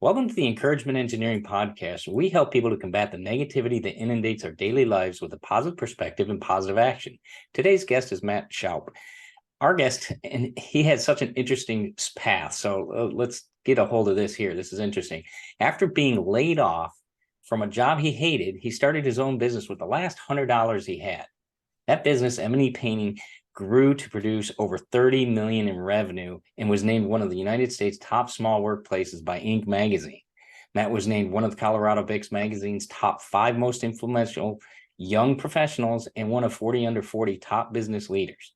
Welcome to the Encouragement Engineering Podcast. We help people to combat the negativity that inundates our daily lives with a positive perspective and positive action. Today's guest is Matt Shoup. Our guest, and he had such an interesting path. So let's get a hold of this here. This is interesting. After being laid off from a job he hated, he started his own business with the last $100 he had. That business, M&E Painting, grew to produce over $30 million in revenue and was named one of the United States' top small workplaces by Inc. magazine. Matt was named one of the Colorado Bix Magazine's top 5 most influential young professionals and one of 40 under 40 top business leaders.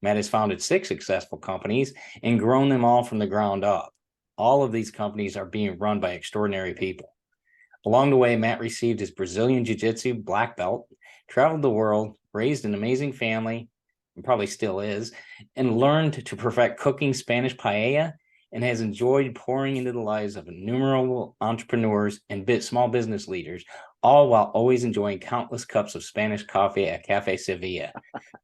Matt has founded 6 successful companies and grown them all from the ground up. All of these companies are being run by extraordinary people. Along the way, Matt received his Brazilian Jiu-Jitsu black belt, traveled the world, raised an amazing family, and probably still is, and learned to perfect cooking Spanish paella, and has enjoyed pouring into the lives of innumerable entrepreneurs and small business leaders, all while always enjoying countless cups of Spanish coffee at Café Sevilla.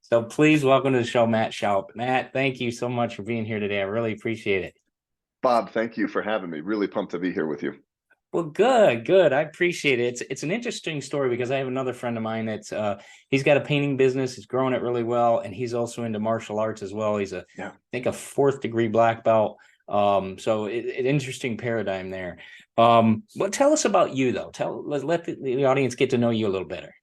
So please welcome to the show, Matt Shoup. Matt, thank you so much for being here today. I really appreciate it. Bob, thank you for having me. Really pumped to be here with you. Well, good. I appreciate it. It's an interesting story because I have another friend of mine that's he's got a painting business. He's growing it really well, and he's also into martial arts as well. He's I think a 4th degree black belt. So an interesting paradigm there. Well, tell us about you though. Let the audience get to know you a little better.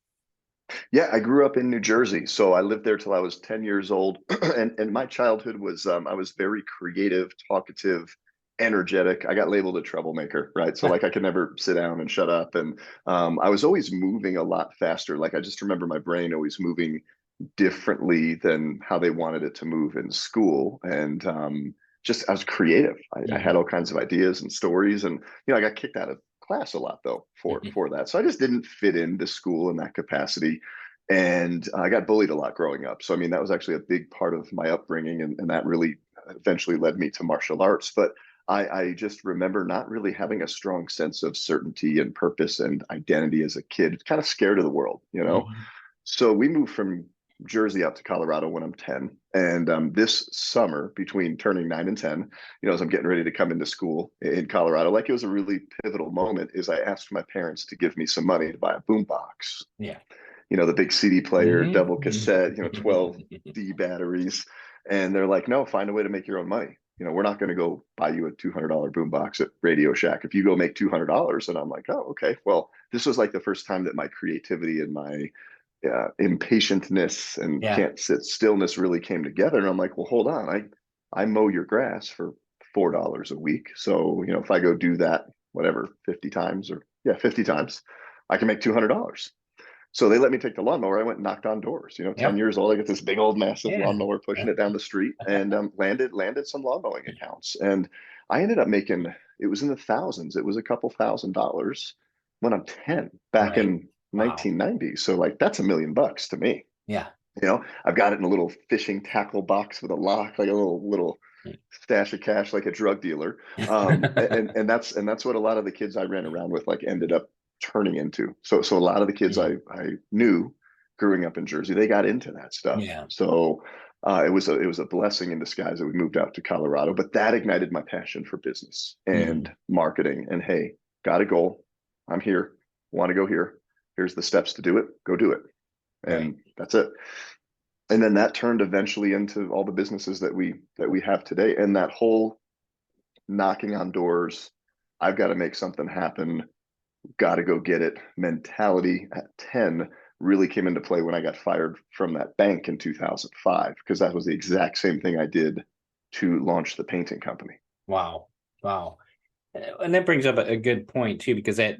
Yeah, I grew up in New Jersey, so I lived there till I was 10 years old, and my childhood was I was very creative, talkative, energetic. I got labeled a troublemaker, right? So like I could never sit down and shut up, and I was always moving a lot faster. Like I just remember my brain always moving differently than how they wanted it to move in school, and just I was creative. I had all kinds of ideas and stories, and I got kicked out of class a lot though for that. So I just didn't fit into school in that capacity. And I got bullied a lot growing up. So I mean, that was actually a big part of my upbringing, and that really eventually led me to martial arts. But I just remember not really having a strong sense of certainty and purpose and identity as a kid, kind of scared of the world. So we moved from Jersey out to Colorado when I'm 10. And this summer, between turning 9 and 10, as I'm getting ready to come into school in Colorado, like it was a really pivotal moment, is I asked my parents to give me some money to buy a boom box. Yeah. The big CD player, double cassette, 12 D batteries. And they're like, no, find a way to make your own money. We're not going to go buy you a $200 boombox at Radio Shack. If you go make $200, and I'm like, oh, okay. Well, this was like the first time that my creativity and my impatientness and can't sit stillness really came together. And I'm like, well, hold on. I mow your grass for $4 a week. So, if I go do that, whatever, 50 times, I can make $200. So they let me take the lawnmower. I went and knocked on doors. 10 years old, I get this big old massive lawnmower pushing it down the street, and landed some lawn mowing accounts. And I ended up making, it was in the thousands. It was a couple $1,000s when I'm 10 back in 1990. So like that's $1 million to me. Yeah. I've got it in a little fishing tackle box with a lock, like a little stash of cash, like a drug dealer. And that's what a lot of the kids I ran around with like ended up turning into. So a lot of the kids I knew growing up in Jersey, they got into that stuff. Yeah. So it was a blessing in disguise that we moved out to Colorado, but that ignited my passion for business and marketing. And hey, got a goal. I'm here. Want to go here. Here's the steps to do it. Go do it. And that's it. And then that turned eventually into all the businesses that we have today. And that whole knocking on doors, I've got to make something happen, got to go get it mentality at 10 really came into play when I got fired from that bank in 2005, because that was the exact same thing I did to launch the painting company. Wow. And that brings up a good point too, because that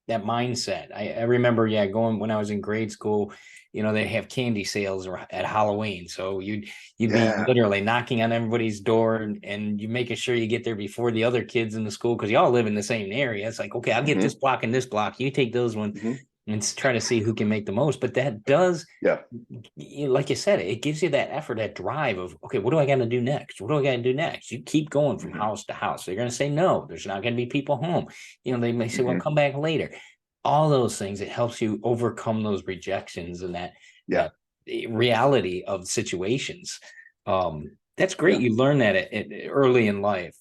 mindset, I remember, going when I was in grade school, they have candy sales at Halloween. So you'd be literally knocking on everybody's door and you making sure you get there before the other kids in the school, because you all live in the same area. It's like, okay, I'll get this block and this block. You take those ones and try to see who can make the most. But that does, like you said, it gives you that effort, that drive of, okay, what do I got to do next? What do I got to do next? You keep going from house to house. They're going to say, no, there's not going to be people home. They may say, well, come back later. All those things, it helps you overcome those rejections and that reality of situations. That's great. You learn that at early in life.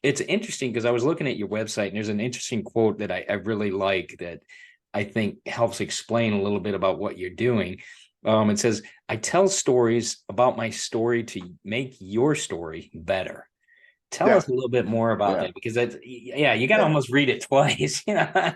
It's interesting because I was looking at your website and there's an interesting quote that I really like that I think helps explain a little bit about what you're doing. It says, I tell stories about my story to make your story better. Tell Yeah, us a little bit more about yeah, that, because that's, yeah, you got to yeah. almost read it twice. Yeah.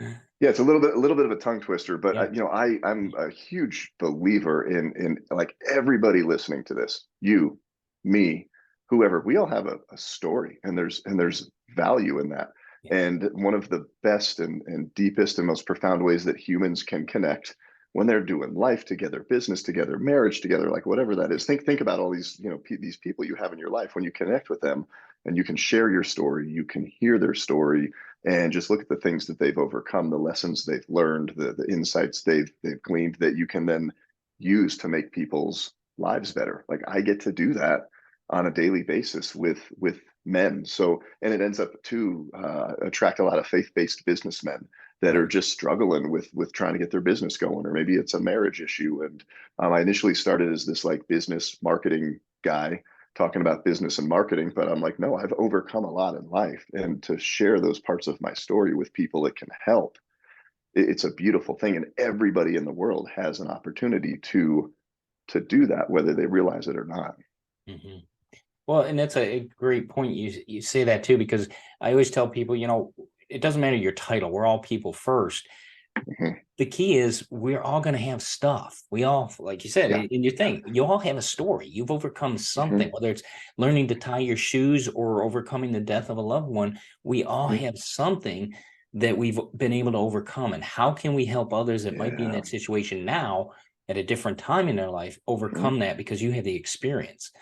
Yeah, it's a little bit of a tongue twister, but Yeah. I'm a huge believer in like everybody listening to this, you, me, whoever, we all have a story, and there's value in that. Yeah. And one of the best and deepest and most profound ways that humans can connect when they're doing life together, business together, marriage together, like whatever that is. Think about all these, these people you have in your life. When you connect with them and you can share your story, you can hear their story and just look at the things that they've overcome, the lessons they've learned, the insights they've gleaned that you can then use to make people's lives better. Like I get to do that on a daily basis with men. So, and it ends up to attract a lot of faith-based businessmen that are Right. just struggling with trying to get their business going, or maybe it's a marriage issue. And I initially started as this like business marketing guy talking about business and marketing, but I'm like, no, I've overcome a lot in life. And to share those parts of my story with people that can help, it's a beautiful thing. And everybody in the world has an opportunity to do that, whether they realize it or not. Mm-hmm. Well, and that's a great point. You say that too, because I always tell people, it doesn't matter your title. We're all people first. Mhm. The key is we're all going to have stuff. We all, like you said, Yeah. in your thing, you all have a story. You've overcome something, Hmm. whether it's learning to tie your shoes or overcoming the death of a loved one. We all Hmm. have something that we've been able to overcome. And how can we help others that might be in Yeah. that situation now at a different time in their life Hmm. overcome that, because you have the experience?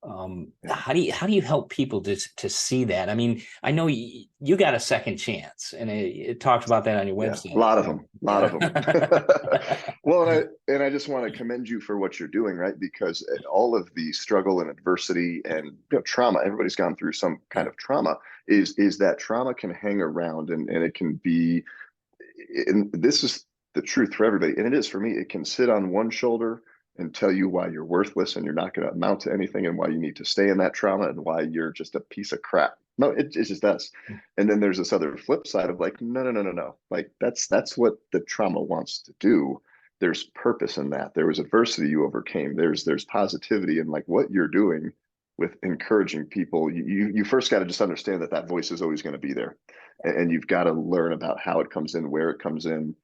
Yeah. How do you help people to see that? I mean, I know you got a second chance, and it talks about that on your Yeah, a website. lot of them, a lot of Yeah. them. Well, and I just want to commend you for what you're doing, right? Because all of the struggle and adversity and trauma, everybody's gone through some kind of trauma. Is that trauma can hang around, and it can be, and this is the truth for everybody, and it is for me. It can sit on one shoulder and tell you why you're worthless and you're not going to amount to anything, and why you need to stay in that trauma, and why you're just a piece of crap. No, it just does. And then there's this other flip side of like, no, no, no, no, no. Like that's what the trauma wants to do. There's purpose in that. There was adversity you overcame. There's positivity in like what you're doing with encouraging people. You first got to just understand that that voice is always going to be there, and you've got to learn about how it comes in, where it comes in,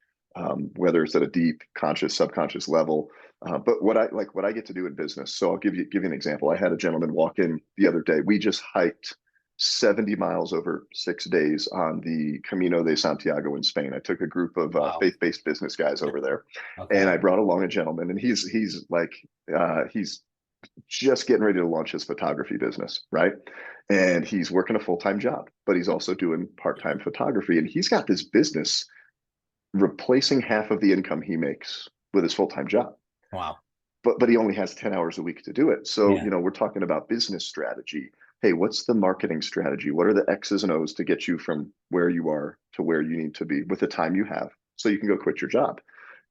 whether it's at a deep conscious, subconscious level. But what I get to do in business. So I'll give you an example. I had a gentleman walk in the other day. We just hiked 70 miles over 6 days on the Camino de Santiago in Spain. I took a group of Wow. faith-based business guys over there, and Okay. I brought along a gentleman, and he's like he's just getting ready to launch his photography business, right? And he's working a full-time job, but he's also doing part-time photography, and he's got this business replacing half of the income he makes with his full-time job, Wow. but he only has 10 hours a week to do it. So, Yeah. we're talking about business strategy. Hey, what's the marketing strategy? What are the X's and O's to get you from where you are to where you need to be with the time you have so you can go quit your job?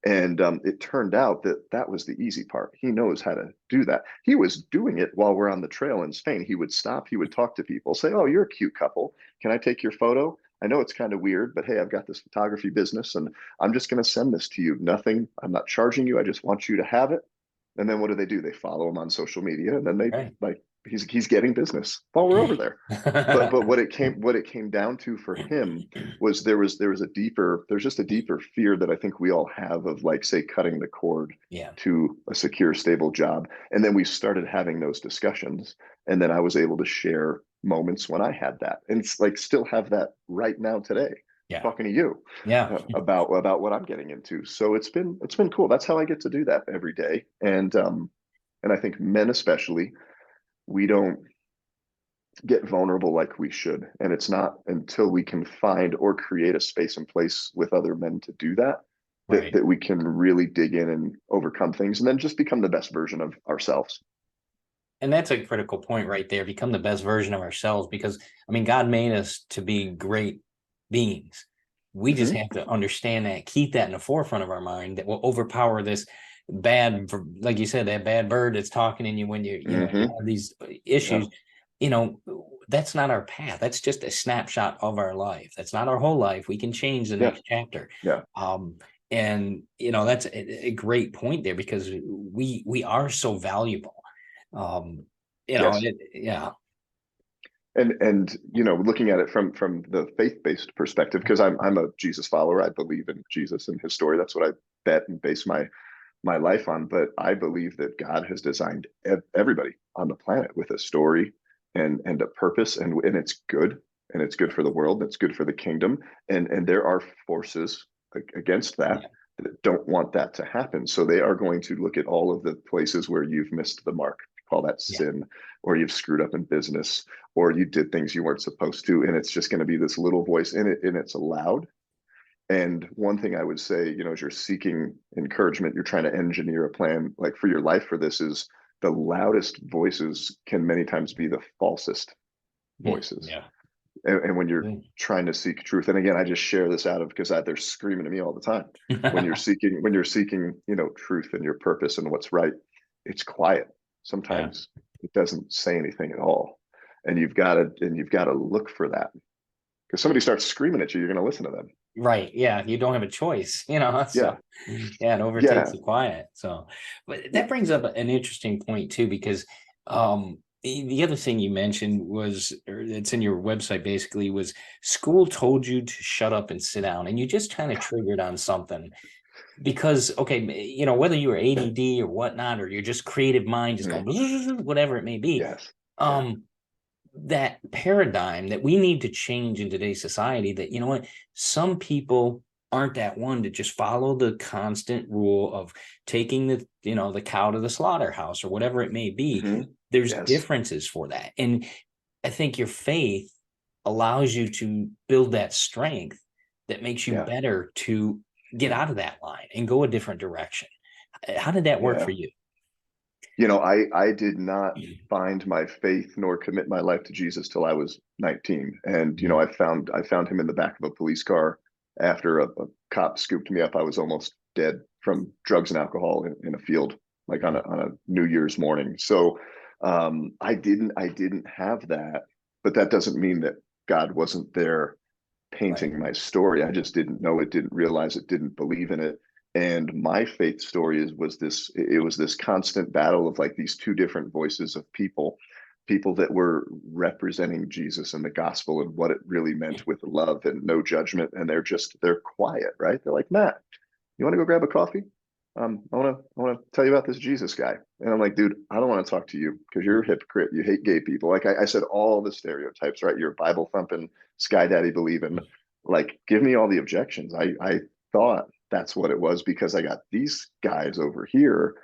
And it turned out that that was the easy part. He knows how to do that. He was doing it while we're on the trail in Spain. He would stop, he would talk to people, say, "Oh, you're a cute couple. Can I take your photo? I know it's kind of weird, but hey, I've got this photography business and I'm just going to send this to you. Nothing, I'm not charging you. I just want you to have it." And then what do? They follow him on social media, and then they Right. like he's getting business while we're over there. But what it came down to for him was there's just a deeper fear that I think we all have of, like, say, cutting the cord Yeah. to a secure, stable job. And then we started having those discussions, and then I was able to share moments when I had that, and it's like still have that right now today, Yeah. talking to you Yeah. about what I'm getting into. So it's been cool. That's how I get to do that every day. And I think men especially, we don't get vulnerable like we should. And it's not until we can find or create a space and place with other men to do that Right. that we can really dig in and overcome things, and then just become the best version of ourselves. And that's a critical point right there. Become the best version of ourselves, because I mean, God made us to be great beings. We just Hmm. have to understand that, keep that in the forefront of our mind, that will overpower this bad, like you said, that bad bird that's talking in you when you Hmm. have these Yeah. issues. you know, that's not our path. That's just a snapshot of our life. That's not our whole life. We can change the Yeah. next chapter. Yeah. And that's a great point there, because we are so valuable. Um, Yes. yeah. And looking at it from the faith-based perspective, because I'm a Jesus follower. I believe in Jesus and his story. That's what I bet and base my life on. But I believe that God has designed everybody on the planet with a story and a purpose, and it's good, and it's good for the world, and it's good for the kingdom. And there are forces against that Yeah. that don't want that to happen. So they are going to look at all of the places where you've missed the mark, call that Yeah. sin, or you've screwed up in business, or you did things you weren't supposed to. And it's just going to be this little voice in it, and it's allowed. And one thing I would say, as you're seeking encouragement, you're trying to engineer a plan like for your life for this, is the loudest voices can many times be the falsest voices. Yeah. And when you're Mm. trying to seek truth, and again, I just share this out of because they're screaming at me all the time. When you're seeking, truth and your purpose and what's right, it's quiet. Yeah. Sometimes it doesn't say anything at all, and you've got to look for that, because somebody starts screaming at you, you're going to listen to them. Right. Yeah. You don't have a choice, Yeah. so yeah, it overtakes Yeah. the quiet. So, but that brings up an interesting point too, because the other thing you mentioned was, or it's in your website basically, was school told you to shut up and sit down, and you just kind of triggered on something. Because, okay, whether you were ADD or whatnot, or you're just creative mind just Mhm. going whatever it may be, Yes. Yeah. um that paradigm that we need to change in today's society, that some people aren't that one to just follow the constant rule of taking the cow to the slaughterhouse or whatever it may be. Hmm. There's Yes. differences for that, and I think your faith allows you to build that strength that makes you Yeah. better to get out of that line and go a different direction. How did that work Yeah. for you? I did not find my faith nor commit my life to Jesus till I was 19. And Mhm. I found him in the back of a police car after a cop scooped me up. I was almost dead from drugs and alcohol in a field, like on a New Year's morning. So I didn't have that, but that doesn't mean that God wasn't there Right. painting my story. I just didn't know it, didn't realize it, didn't believe in it. And my faith story was this constant battle of like these two different voices of people that were representing Jesus and the gospel and what it really meant with love and no judgment. And they're quiet, right? They're like, Matt, you want to go grab a coffee? I want to tell you about this Jesus guy. And I'm like, dude, I don't want to talk to you because you're a hypocrite. You hate gay people. Like I said, all the stereotypes, right? You're Bible thumping, sky daddy believing. Like, give me all the objections. I thought that's what it was because I got these guys over here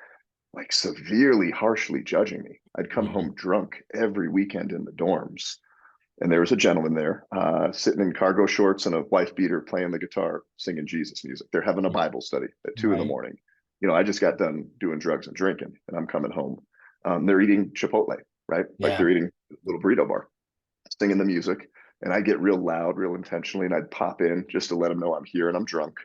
like severely, harshly judging me. I'd come Mhm. home drunk every weekend in the dorms, and there was a gentleman there sitting in cargo shorts and a wife beater playing the guitar, singing Jesus music. They're having a Bible study at 2 in the Right. morning. I just got done doing drugs and drinking, and I'm coming home. They're eating Chipotle, right? Like Yeah. they're eating a little burrito bar, singing the music. And I get real loud, real intentionally, and I'd pop in just to let him know I'm here and I'm drunk.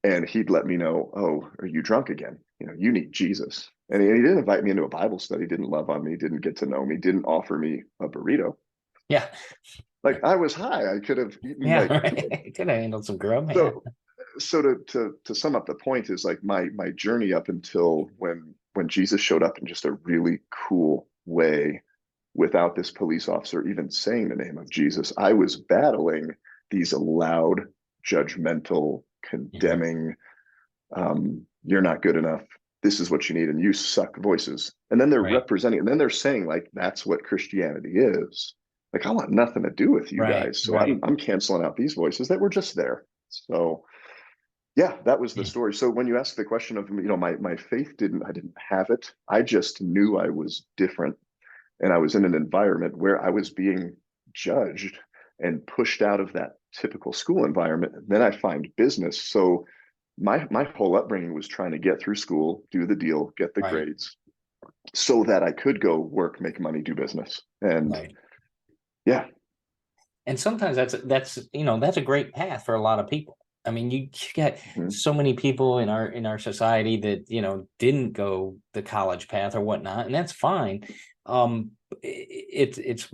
And he'd let me know, oh, are you drunk again? You need Jesus. And he didn't invite me into a Bible study, didn't love on me, didn't get to know me, didn't offer me a burrito. Yeah. Like I was high. I could have eaten Yeah. like Right. Could have handled some grub. Yeah. so so to sum up the point is like my journey up until when Jesus showed up in just a really cool way without this police officer even saying the name of Jesus. I was battling these loud, judgmental, Mhm. condemning, you're not good enough. This is what you need, and you suck voices. And then they're Right. representing, and then they're saying like that's what Christianity is. Like I want nothing to do with you Right. guys, so I'm Right. I'm canceling out these voices that were just there. So yeah, that was the Yeah. story. So when you ask the question of my faith I didn't have it. I just knew I was different, and I was in an environment where I was being judged and pushed out of that typical school environment. And then I find business. So my whole upbringing was trying to get through school, do the deal, get the Right. grades, so that I could go work, make money, do business. And Right. yeah. And sometimes that's a great path for a lot of people. I mean, you get Mhm. so many people in our society that didn't go the college path or whatnot, and that's fine. It's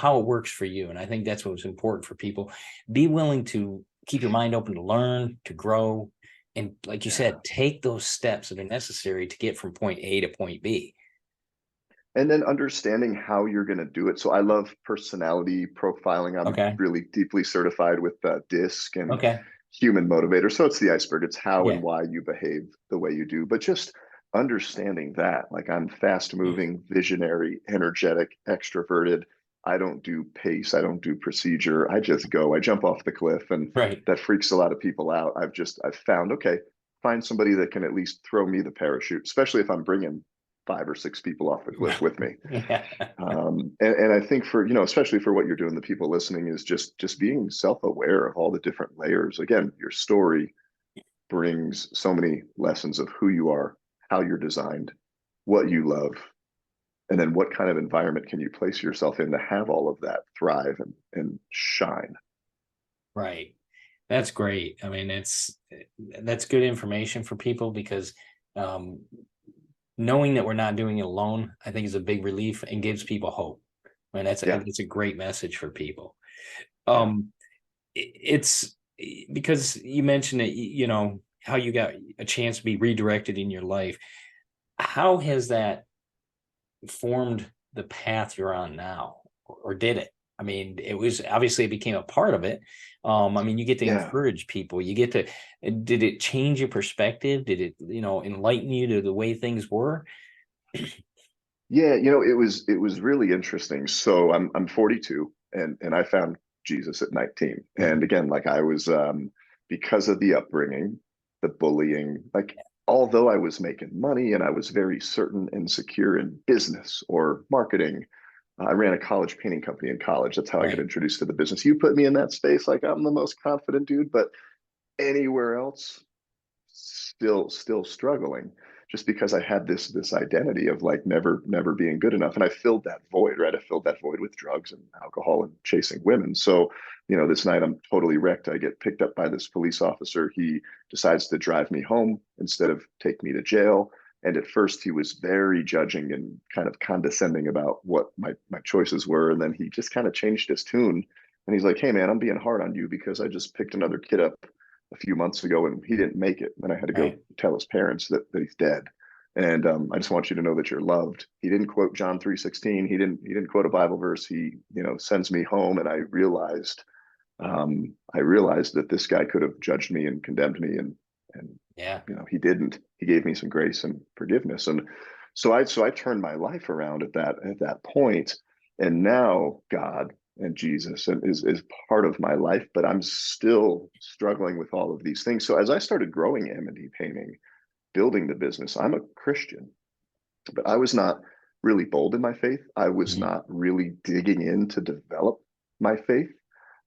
how it works for you. And I think that's what's important for people. Be willing to keep your mind open to learn, to grow, and like you Yeah. said, take those steps that are necessary to get from point A to point B. And then understanding how you're going to do it. So I love personality profiling. I'm Okay. really deeply certified with DISC and Okay. human motivator. So it's the iceberg. It's how and Yeah. why you behave the way you do. But just understanding that, like I'm fast moving, visionary, energetic, extroverted. I don't do pace. I don't do procedure. I just go. I jump off the cliff, and Right. that freaks a lot of people out. I've found, okay, find somebody that can at least throw me the parachute, especially if I'm bringing 5 or 6 people off the cliff with me. Yeah. And I think for, especially for what you're doing, the people listening is just being self-aware of all the different layers. Again, your story brings so many lessons of who you are, how you're designed, what you love, and then what kind of environment can you place yourself in to have all of that thrive and shine. Right. That's great. I mean, that's good information for people because um, knowing that we're not doing it alone, I think is a big relief and gives people hope. And Yeah, it's a great message for people. yeah, Um, it's because you mentioned that, how you got a chance to be redirected in your life. How has that formed the path you're on now, or did it? I mean, it was obviously it became a part of it. I mean, you get to yeah. encourage people. You get to, did it change your perspective? Did it, enlighten you to the way things were? Yeah, it was really interesting. So I'm 42 and I found Jesus at 19. And Mhm. again, like I was because of the upbringing, the bullying, like although I was making money and I was very certain and secure in business or marketing, I ran a college painting company in college. That's how I got Right. introduced to the business. You put me in that space, like I'm the most confident dude, but anywhere else, still struggling just because I had this identity of like never being good enough. And I filled that void, right? I filled that void with drugs and alcohol and chasing women. So, this night I'm totally wrecked. I get picked up by this police officer. He decides to drive me home instead of take me to jail. And at first he was very judging and kind of condescending about what my choices were. And then he just kind of changed his tune. And he's like, "Hey man, I'm being hard on you because I just picked another kid up a few months ago and he didn't make it. And I had to go Right. tell his parents that he's dead. And I just want you to know that you're loved." He didn't quote John 3:16. He didn't quote a Bible verse. He, sends me home. And I realized that this guy could have judged me and condemned me. And, Yeah. he didn't. He gave me some grace and forgiveness. And so I turned my life around at that point. And now God and Jesus is part of my life, but I'm still struggling with all of these things. So as I started growing M&D painting, building the business, I'm a Christian, but I was not really bold in my faith. I was Mhm. not really digging in to develop my faith.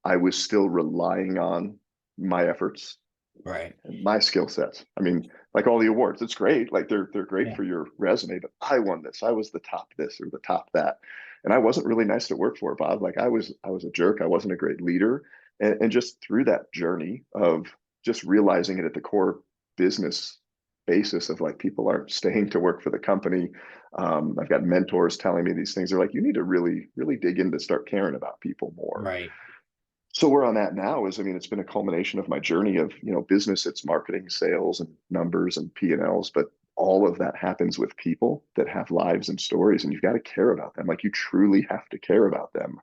I was still relying on my efforts Right. and my skill sets. I mean, like all the awards, it's great. Like they're great Yeah. for your resume, but I won this. I was the top this or the top that. And I wasn't really nice to work for, Bob. Like I was a jerk. I wasn't a great leader. And just through that journey of just realizing it at the core business basis of like people aren't staying to work for the company. I've got mentors telling me these things. They're like, you need to really, really dig in to start caring about people more. Right. So where I'm at now is, I mean, it's been a culmination of my journey of, business, it's marketing, sales and numbers and P&Ls, but all of that happens with people that have lives and stories, and you've got to care about them. Like you truly have to care about them.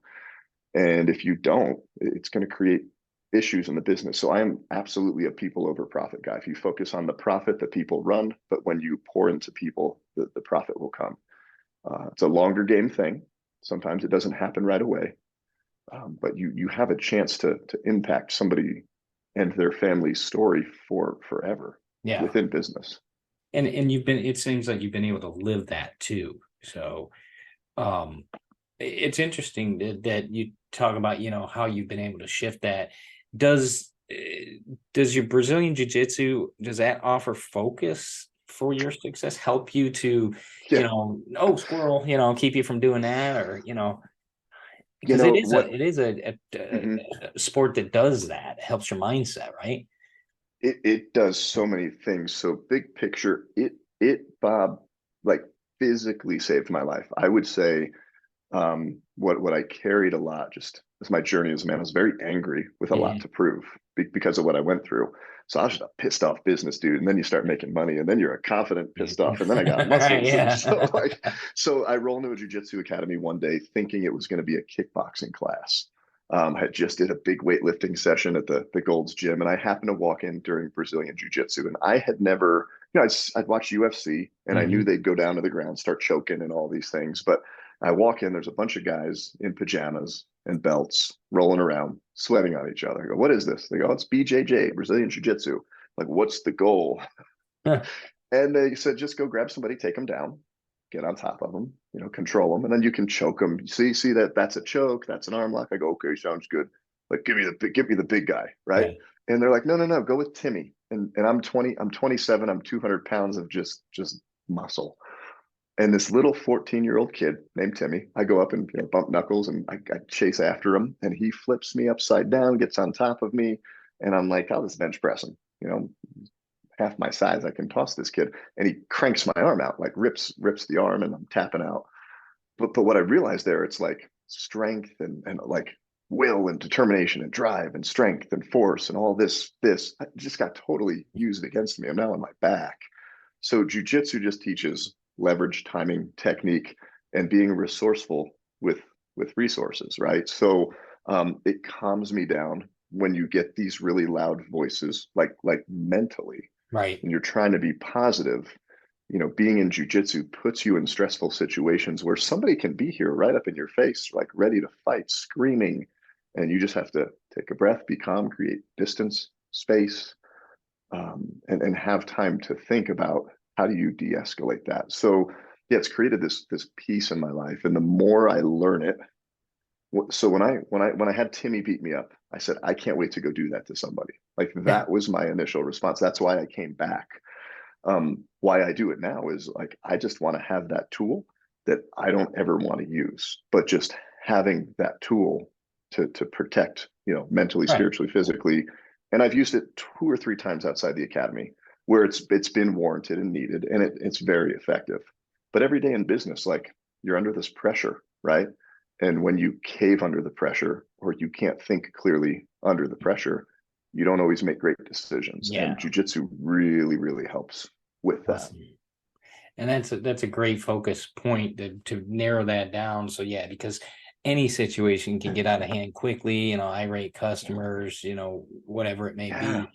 And if you don't, it's going to create issues in the business. So I am absolutely a people over profit guy. If you focus on the profit, the people run, but when you pour into people, the profit will come. It's a longer game thing. Sometimes it doesn't happen right away, but you have a chance to impact somebody and their family's story for forever Yeah. within business. And it seems like you've been able to live that too. So um it's interesting that you talk about, how you've been able to shift that. Does your Brazilian jiu-jitsu, does that offer focus for your success, help you to, Yeah, no squirrel, keep you from doing that, or you because know what? it is Mhm. a sport that does that, helps your mindset, right? It does so many things. So big picture, it Bob, like physically saved my life. I would say what I carried a lot just as my journey as a man. I was very angry with a lot Mhm. to prove because of what I went through. So I was just a pissed off business dude, and then you start making money, and then you're a confident pissed off, and then I got Right, muscles, and so yeah. like, so I roll into a jujitsu academy one day thinking it was going to be a kickboxing class. I just did a big weightlifting session at the Gold's Gym, and I happened to walk in during Brazilian Jiu-Jitsu, and I had never, I'd watched UFC, and I knew Mhm. they'd go down to the ground, start choking, and all these things, but I walk in, there's a bunch of guys in pajamas and belts rolling around, sweating on each other. I go, what is this? They go, it's BJJ, Brazilian Jiu Jitsu. Like, what's the goal? And they said, just go grab somebody, take them down, get on top of them, control them, and then you can choke them. See that that's a choke, that's an arm lock. I go, okay, sounds good. Like, give me the big guy, right? Yeah. And they're like, no, go with Timmy. And I'm 20, I'm 27, I'm 200 pounds of just muscle. And this little 14-year-old kid named Timmy, I go up and bump knuckles, and I chase after him, and he flips me upside down, gets on top of me, and I'm like, I'll just bench press him. Half my size, I can toss this kid. And he cranks my arm out, like rips the arm, and I'm tapping out. But what I realized there, it's like strength and like will and determination and drive and strength and force and all this I just got totally used against me. I'm now on my back. So jujitsu just teaches leverage, timing, technique, and being resourceful with resources, right? So it calms me down when you get these really loud voices, like mentally, Right. and you're trying to be positive. Being in jujitsu puts you in stressful situations where somebody can be here right up in your face, like ready to fight, screaming, and you just have to take a breath, be calm, create distance, space, and have time to think about how do you de-escalate that. So yeah, it's created this peace in my life, and the more I learn it. So when I had Timmy beat me up, I said I can't wait to go do that to somebody. Like, Yeah. that was my initial response. That's why I came back. Why I do it now is like I just want to have that tool that I don't ever want to use, but just having that tool to protect, mentally, Right. spiritually, physically. And I've used it 2 or 3 times outside the academy where it's been warranted and needed, and it's very effective. But every day in business, like, you're under this pressure, right? And when you cave under the pressure, or you can't think clearly under the pressure, you don't always make great decisions. And Yeah. jujitsu really, really helps with that. Awesome. And that's a great focus point to narrow that down. So yeah, because any situation can get out of hand quickly, irate customers, whatever it may Yeah. be.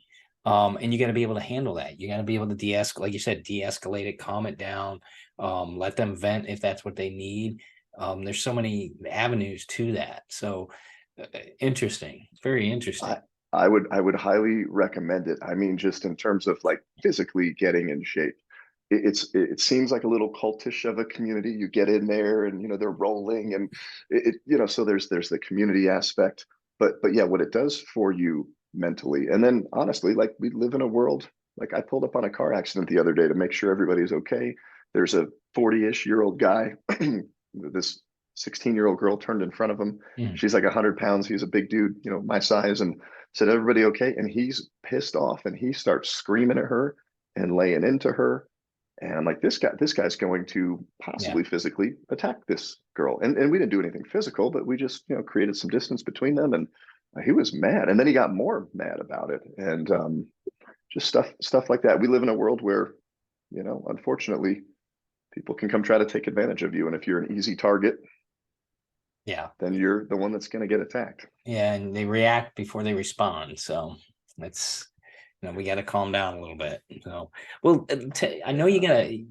And you got to be able to handle that. You got to be able to de-escalate, like you said, de-escalate it, calm it down, let them vent if that's what they need. There's so many avenues to that. So interesting, very I, interesting. I would highly recommend it. I mean, just in terms of like physically getting in shape. It seems like a little cultish of a community. You get in there, and they're rolling, and so there's the community aspect. But yeah, what it does for you mentally. And then honestly, like, we live in a world, like, I pulled up on a car accident the other day to make sure everybody's okay. There's a 40-ish-year-old guy, this 16-year-old girl turned in front of him. Mm, She's like 100 pounds. He's a big dude, my size, and said, everybody okay? And he's pissed off, and he starts screaming at her and laying into her. And I'm like, this guy's going to yeah. possibly physically attack this girl. And we didn't do anything physical, but we just, created some distance between them. And he was mad. And then he got more mad about it. And just stuff like that. We live in a world where, unfortunately, people can come try to take advantage of you. And if you're an easy target, Yeah. then you're the one that's going to get attacked. Yeah, and they react before they respond. So that's we got to calm down a little bit. So, well, I know you Yeah. gotta.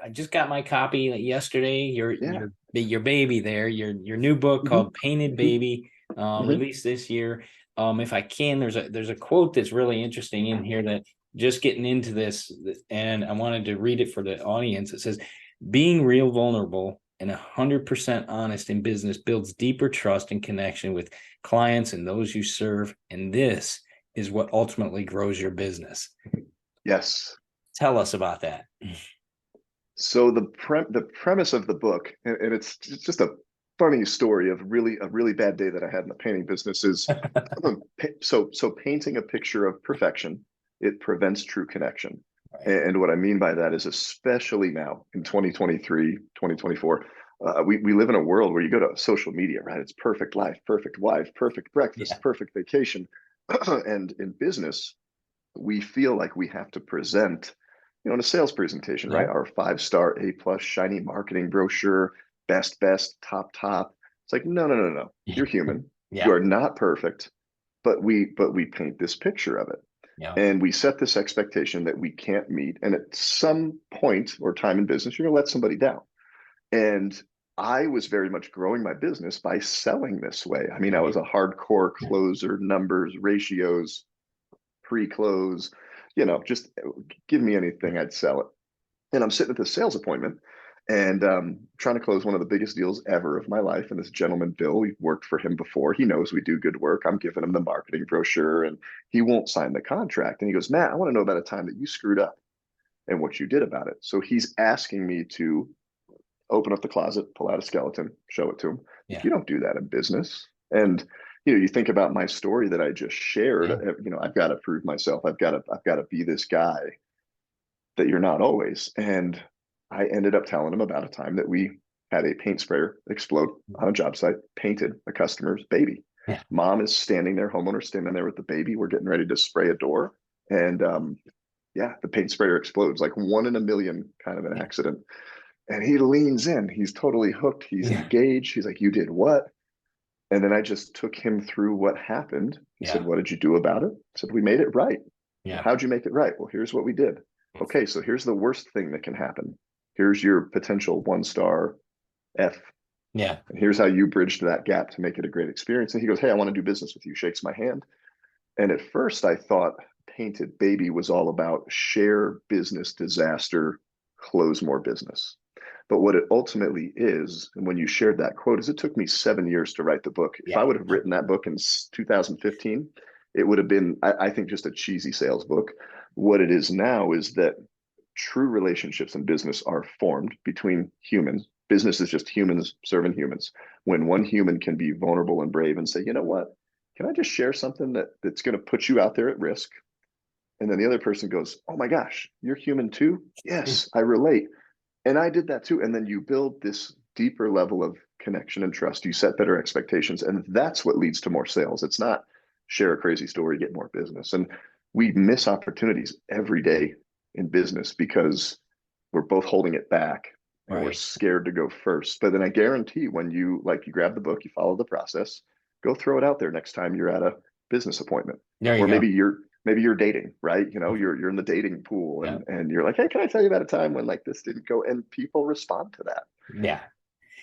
I just got my copy yesterday. Yeah. Your baby there. Your new book Hmm. called Painted Hmm. Baby, Hmm. released this year. If I can, there's a quote that's really interesting in here that just getting into this, and I wanted to read it for the audience. It says, being real vulnerable and 100% honest in business builds deeper trust and connection with clients and those you serve. And this is what ultimately grows your business. Yes. Tell us about that. So the premise of the book, and it's just a funny story of a really bad day that I had in the painting business, is so painting a picture of perfection, it prevents true connection. And what I mean by that is, especially now in 2023, 2024, we live in a world where you go to social media, right? It's perfect life, perfect wife, perfect Yeah. breakfast, perfect vacation. And in business, we feel like we have to present, in a sales presentation, right? Yeah. Our 5-star A+ shiny marketing brochure, best, top. It's like, no, no, no, no. You're human. You Yeah. are not perfect, but we paint this picture of it. Yeah. And we set this expectation that we can't meet. And at some point or time in business, you're going to let somebody down. And I was very much growing my business by selling this way. I mean, I was Right. a hardcore closer, numbers, ratios, pre-close, just give me anything, I'd sell it. And I'm sitting at this sales appointment and trying to close one of the biggest deals ever of my life. And this gentleman, Bill, we've worked for him before. He knows we do good work. I'm giving him the marketing brochure and he won't sign the contract. And he goes, Matt, I want to know about a time that you screwed up and what you did about it. So he's asking me to open up the closet, pull out a skeleton, show it to him. Yeah. You don't do that in business. And you think about my story that I just shared. Yeah. I've got to prove myself. I've got to be this guy that you're not always. And I ended up telling him about a time that we had a paint sprayer explode on a job site, painted a customer's baby. Yeah. Mom is standing there, homeowner standing there with the baby. We're getting ready to spray a door. And yeah, the paint sprayer explodes, like 1 in a million kind of an Yeah. accident. And he leans in. He's totally hooked. He's Yeah. engaged. He's like, you did what? And then I just took him through what happened. He said, Yeah. what did you do about it? I said, we made it right. Well, Yeah. how'd you make it right? Well, here's what we did. Okay, so here's the worst thing that can happen. Here's your potential 1-star F. Yeah. And here's how you bridged that gap to make it a great experience. And he goes, hey, I want to do business with you. Shakes my hand. And at first I thought Painted Baby was all about share business disaster, close more business. But what it ultimately is, and when you shared that quote, is it took me 7 years to write the book. If I Yeah. would have written that book in 2015, it would have been, I think, just a cheesy sales book. What it is now is that true relationships in business are formed between humans. Business is just humans serving humans. When one human can be vulnerable and brave and say, you know what, can I just share something that's going to put you out there at risk? And then the other person goes, oh my gosh, you're human too? Yes, I relate. And I did that too. And then you build this deeper level of connection and trust. You set better expectations. And that's what leads to more sales. It's not share a crazy story, get more business. And we miss opportunities every day in business because we're both holding it back and we're Right. scared to go first. But then I guarantee when you grab the book, you follow the process, go throw it out there next time you're at a business appointment. There you Or go. maybe you're dating, right? You're in the dating pool Yeah. and you're like, hey, can I tell you about a time when like this didn't go? And people respond to that. Yeah.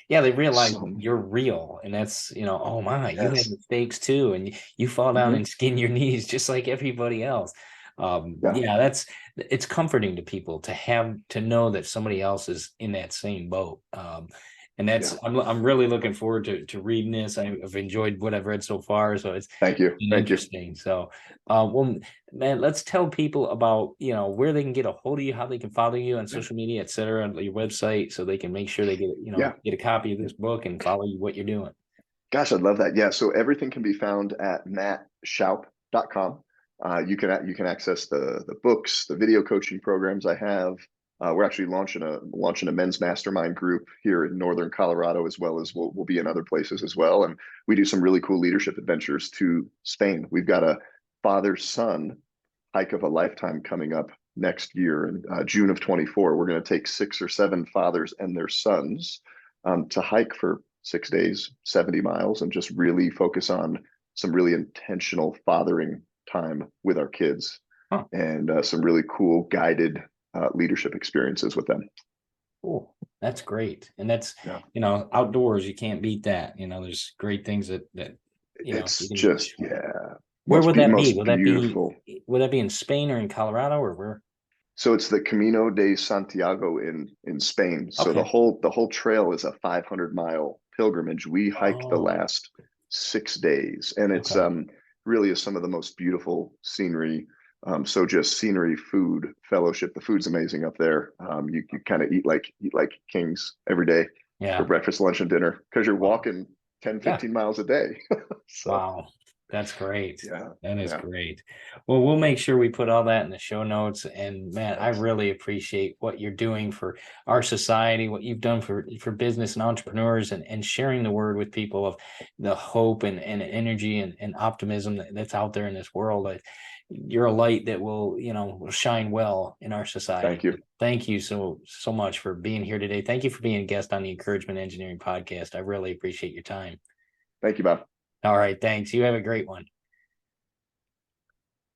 Yeah, they realize So you're real, and that's, oh my, you have yes. mistakes too, and you fall down Hmm. and skin your knees just like everybody else. Yeah. Yeah, it's comforting to people to know that somebody else is in that same boat. And Yeah. I'm really looking forward to reading this. I've enjoyed what I've read so far, so it's Thank you. been Thank you. interesting. So, well, man, let's tell people about, where they can get a hold of you, how they can follow you on Yeah. social media, et cetera, on your website, so they can make sure they Yeah. get a copy of this book and follow you, what you're doing. Gosh, I'd love that. Yeah. So everything can be found at mattshoup.com. You can access the books, the video coaching programs I have. We're actually launching a men's mastermind group here in Northern Colorado, as well as we'll be in other places as well. And we do some really cool leadership adventures to Spain. We've got a father-son hike of a lifetime coming up next year in June of 24. We're going to take 6 or 7 fathers and their sons to hike for 6 days, 70 miles, and just really focus on some really intentional fathering time with our kids Huh. and some really cool guided leadership experiences with them. Cool. That's great. And that's, Yeah. outdoors, you can't beat that. There's great things that you It's can just, enjoy. yeah, Where would that be? most beautiful. Would that be in Spain or in Colorado, or where? So it's the Camino de Santiago in Spain. So the Okay. whole trail is a 500-mile pilgrimage. We hiked the Oh, last 6 days, and it's okay. really is some of the most beautiful scenery. So just scenery, food, fellowship. The food's amazing up there. You kind of eat like kings every day for Yeah. breakfast, lunch, and dinner because you're Wow. walking 10, Yeah. 15 miles a day. So Wow. That's great. Yeah. That is Yeah. great. Well, we'll make sure we put all that in the show notes. And Matt, I Thanks. really appreciate what you're doing for our society, what you've done for business and entrepreneurs, and sharing the word with people of the hope and energy and optimism that's out there in this world. You're a light that will, will shine well in our society. Thank you. Thank you so much for being here today. Thank you for being a guest on the Encouragement Engineering podcast. I really appreciate your time. Thank you, Bob. All right. Thanks. You have a great one.